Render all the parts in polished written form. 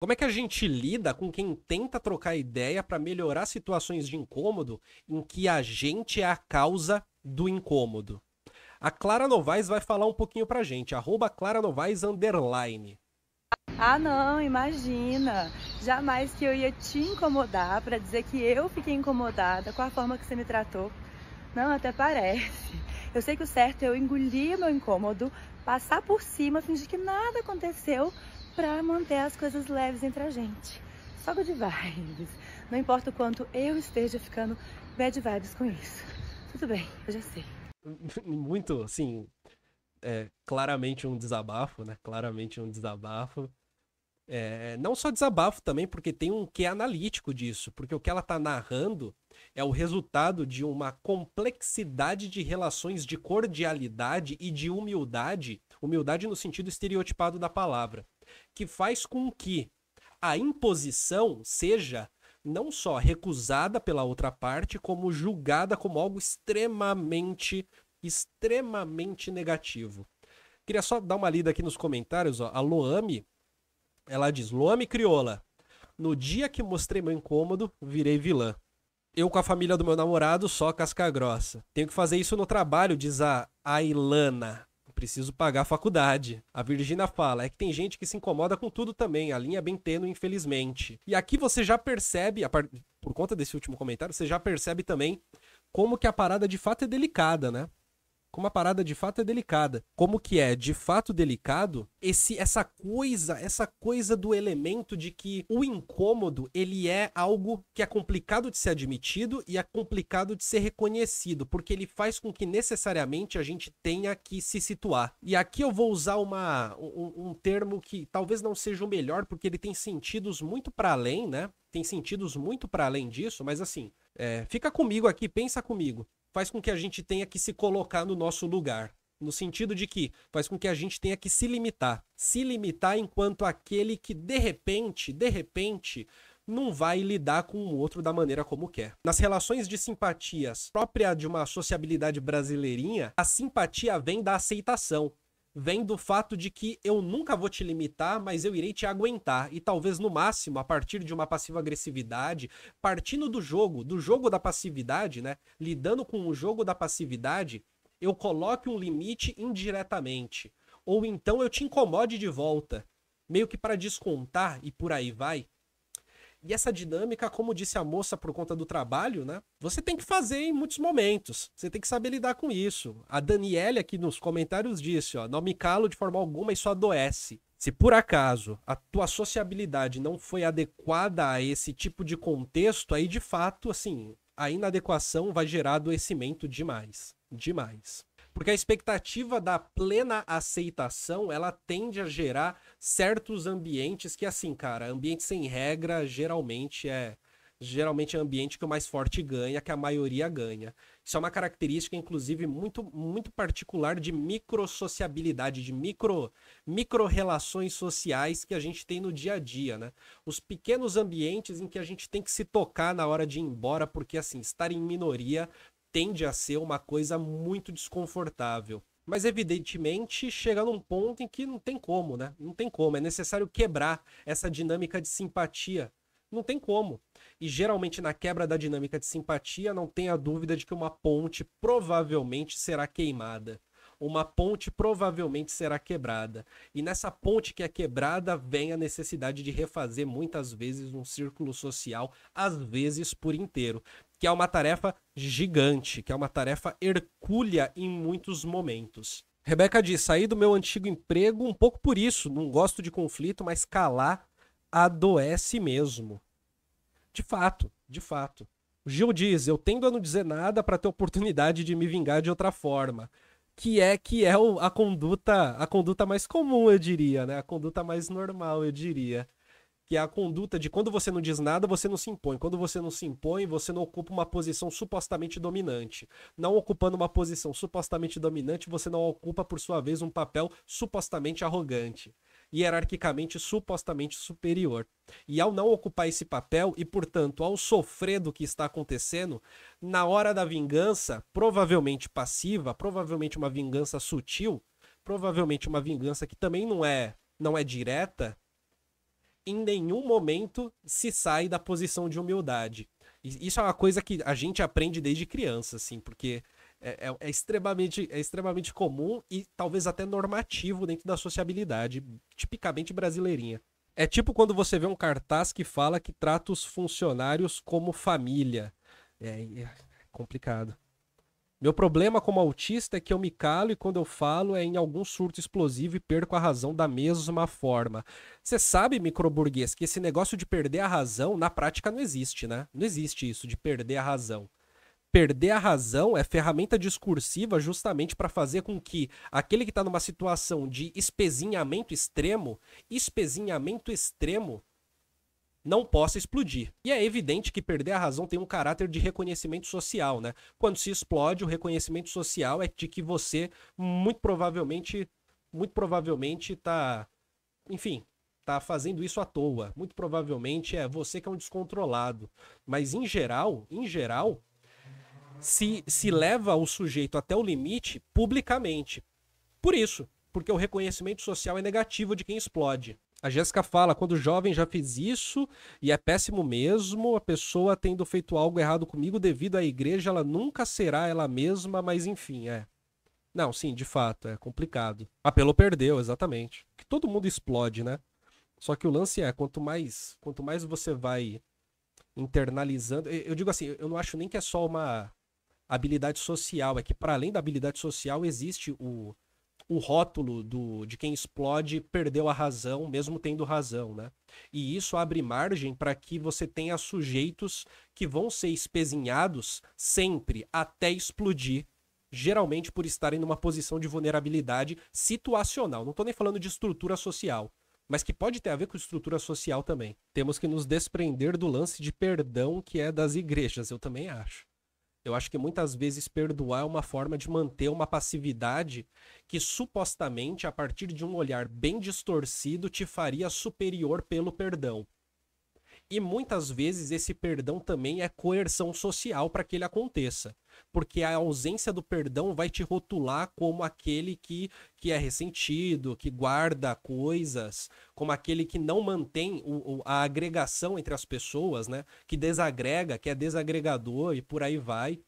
Como é que a gente lida com quem tenta trocar ideia para melhorar situações de incômodo em que a gente é a causa do incômodo? A Clara Novaes vai falar um pouquinho pra gente, @Clara Novaes _. Ah, não, imagina. Jamais que eu ia te incomodar para dizer que eu fiquei incomodada com a forma que você me tratou. Não, até parece. Eu sei que o certo é eu engolir meu incômodo, passar por cima, fingir que nada aconteceu para manter as coisas leves entre a gente. Só good vibes. Não importa o quanto eu esteja ficando bad vibes com isso. Tudo bem, eu já sei. Muito, assim, claramente um desabafo, né? Claramente um desabafo. Não só desabafo também, porque tem um quê analítico disso, porque o que ela tá narrando é o resultado de uma complexidade de relações de cordialidade e de humildade, humildade no sentido estereotipado da palavra, que faz com que a imposição seja não só recusada pela outra parte, como julgada como algo extremamente negativo. Queria só dar uma lida aqui nos comentários, ó. A Loami, ela diz: Loami Crioula, no dia que mostrei meu incômodo, virei vilã. Eu com a família do meu namorado, só casca grossa. Tenho que fazer isso no trabalho, diz a Ilana. Preciso pagar a faculdade. A Virgínia fala, é que tem gente que se incomoda com tudo também, a linha é bem tênue, infelizmente. E aqui você já percebe, por conta desse último comentário, você já percebe também como que a parada de fato é delicada, né? Como a parada de fato é delicada. Como que é de fato delicado essa coisa do elemento de que o incômodo, ele é algo que é complicado de ser admitido e é complicado de ser reconhecido, porque ele faz com que necessariamente a gente tenha que se situar. E aqui eu vou usar um termo que talvez não seja o melhor, porque ele tem sentidos muito para além, né? Tem sentidos muito para além disso, mas assim, fica comigo aqui, pensa comigo, faz com que a gente tenha que se colocar no nosso lugar. No sentido de que faz com que a gente tenha que se limitar. Se limitar enquanto aquele que, de repente, não vai lidar com o outro da maneira como quer. Nas relações de simpatias própria de uma sociabilidade brasileirinha, a simpatia vem da aceitação. Vem do fato de que eu nunca vou te limitar, mas eu irei te aguentar. E talvez, no máximo, a partir de uma passiva-agressividade, partindo do jogo da passividade, né? Lidando com o jogo da passividade, eu coloque um limite indiretamente. Ou então eu te incomode de volta, meio que para descontar e por aí vai. E essa dinâmica, como disse a moça por conta do trabalho, né? Você tem que fazer em muitos momentos. Você tem que saber lidar com isso. A Daniele aqui nos comentários disse, ó, não me calo de forma alguma, isso adoece. Se por acaso a tua sociabilidade não foi adequada a esse tipo de contexto, aí de fato, assim, a inadequação vai gerar adoecimento demais. Demais. Porque a expectativa da plena aceitação, ela tende a gerar certos ambientes que, assim, cara, ambiente sem regra geralmente é ambiente que o mais forte ganha, que a maioria ganha. Isso é uma característica, inclusive, muito, muito particular de microsociabilidade, de micro-relações sociais que a gente tem no dia a dia, né? Os pequenos ambientes em que a gente tem que se tocar na hora de ir embora, porque, assim, estar em minoria tende a ser uma coisa muito desconfortável. Mas, evidentemente, chega num ponto em que não tem como, né? Não tem como. É necessário quebrar essa dinâmica de simpatia. Não tem como. E geralmente, na quebra da dinâmica de simpatia, não tenha dúvida de que uma ponte provavelmente será queimada. Uma ponte provavelmente será quebrada. E nessa ponte que é quebrada, vem a necessidade de refazer muitas vezes um círculo social, às vezes por inteiro, que é uma tarefa gigante, que é uma tarefa hercúlea em muitos momentos. Rebeca diz: saí do meu antigo emprego um pouco por isso, não gosto de conflito, mas calar adoece mesmo. De fato, de fato. O Gil diz: eu tendo a não dizer nada para ter oportunidade de me vingar de outra forma. Que é a conduta mais comum, eu diria, né? A conduta mais normal, eu diria, que é a conduta de quando você não diz nada, você não se impõe. Quando você não se impõe, você não ocupa uma posição supostamente dominante. Não ocupando uma posição supostamente dominante, você não ocupa, por sua vez, um papel supostamente arrogante, hierarquicamente supostamente superior. E ao não ocupar esse papel e, portanto, ao sofrer do que está acontecendo, na hora da vingança, provavelmente passiva, provavelmente uma vingança sutil, provavelmente uma vingança que também não é direta, em nenhum momento se sai da posição de humildade. Isso é uma coisa que a gente aprende desde criança, assim, porque é extremamente comum e talvez até normativo dentro da sociabilidade, tipicamente brasileirinha. É tipo quando você vê um cartaz que fala que trata os funcionários como família. É complicado. Meu problema como autista é que eu me calo e quando eu falo é em algum surto explosivo e perco a razão da mesma forma. Você sabe, microburguês, que esse negócio de perder a razão na prática não existe, né? Não existe isso de perder a razão. Perder a razão é ferramenta discursiva justamente para fazer com que aquele que está numa situação de espezinhamento extremo, não possa explodir. E é evidente que perder a razão tem um caráter de reconhecimento social, né? Quando se explode, o reconhecimento social é de que você muito provavelmente enfim, tá fazendo isso à toa. Muito provavelmente é você que é um descontrolado. Mas em geral, se leva o sujeito até o limite publicamente. Por isso, porque o reconhecimento social é negativo de quem explode. A Jéssica fala, quando jovem já fiz isso e é péssimo mesmo, a pessoa tendo feito algo errado comigo devido à igreja, ela nunca será ela mesma, mas enfim, Não, sim, de fato, é complicado. Apelo perdeu, exatamente. Que todo mundo explode, né? Só que o lance quanto mais você vai internalizando, eu digo assim, eu não acho nem que é só uma habilidade social, é que para além da habilidade social existe o rótulo de quem explode perdeu a razão, mesmo tendo razão, né? E isso abre margem para que você tenha sujeitos que vão ser espezinhados sempre até explodir, geralmente por estarem numa posição de vulnerabilidade situacional. Não estou nem falando de estrutura social, mas que pode ter a ver com estrutura social também. Temos que nos desprender do lance de perdão que é das igrejas, eu também acho. Eu acho que muitas vezes perdoar é uma forma de manter uma passividade que supostamente, a partir de um olhar bem distorcido, te faria superior pelo perdão. E muitas vezes esse perdão também é coerção social para que ele aconteça. Porque a ausência do perdão vai te rotular como aquele que é ressentido, que guarda coisas, como aquele que não mantém a agregação entre as pessoas, né? Que desagrega, que é desagregador e por aí vai.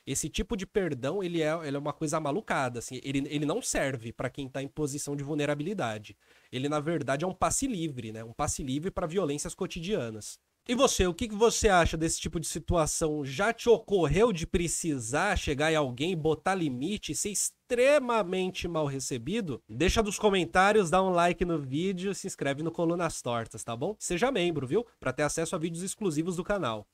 Esse tipo de perdão, ele é uma coisa malucada, assim. Ele não serve para quem está em posição de vulnerabilidade. Ele, na verdade, é um passe livre, né? Um passe livre para violências cotidianas. E você, o que você acha desse tipo de situação? Já te ocorreu de precisar chegar em alguém, botar limite e ser extremamente mal recebido? Deixa nos comentários, dá um like no vídeo, se inscreve no Colunas Tortas, tá bom? Seja membro, viu? Para ter acesso a vídeos exclusivos do canal.